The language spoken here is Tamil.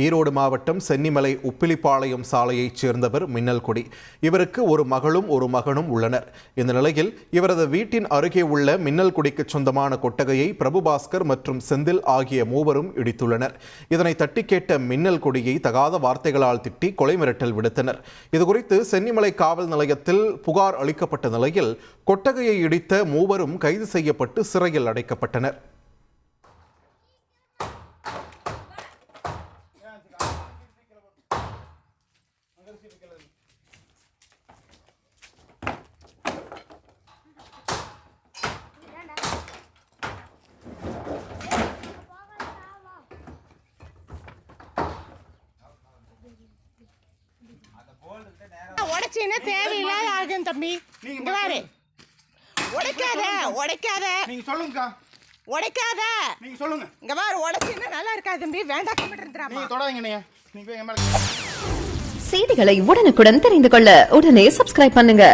ஈரோடு மாவட்டம் சென்னிமலை உப்பிலிப்பாளையம் சாலையைச் சேர்ந்தவர் மின்னல் கொடி. இவருக்கு ஒரு மகளும் ஒரு மகனும் உள்ளனர். இந்த நிலையில் இவரது வீட்டின் அருகே உள்ள மின்னல் கொடிக்கு சொந்தமான கொட்டகையை பிரபுபாஸ்கர் மற்றும் செந்தில் ஆகிய மூவரும் இடித்துள்ளனர். இதனை தட்டி கேட்ட மின்னல் கொடியை தகாத வார்த்தைகளால் திட்டி கொலை மிரட்டல் விடுத்தனர். இதுகுறித்து சென்னிமலை காவல் நிலையத்தில் புகார் அளிக்கப்பட்ட நிலையில் கொட்டகையை இடித்த மூவரும் கைது செய்யப்பட்டு சிறையில் அடைக்கப்பட்டனர். உடைச்சின்னா தேவையில்லாத ஆகும் தம்பி. இங்க பாரு, உடைக்காத உடைக்காத நீங்க சொல்லுங்கக்கா. உடைக்காத நீங்க சொல்லுங்க. இங்க பாரு, உடைச்சின்னா நல்லா இருக்காது தம்பி. வேண்டாம் கம்மிட்டு நீங்க தொடாதீங்க. நீங்க செய்திகளை உடனுக்குடன் தெரிந்து கொள்ள உடனே சப்ஸ்கிரைப் பண்ணுங்க.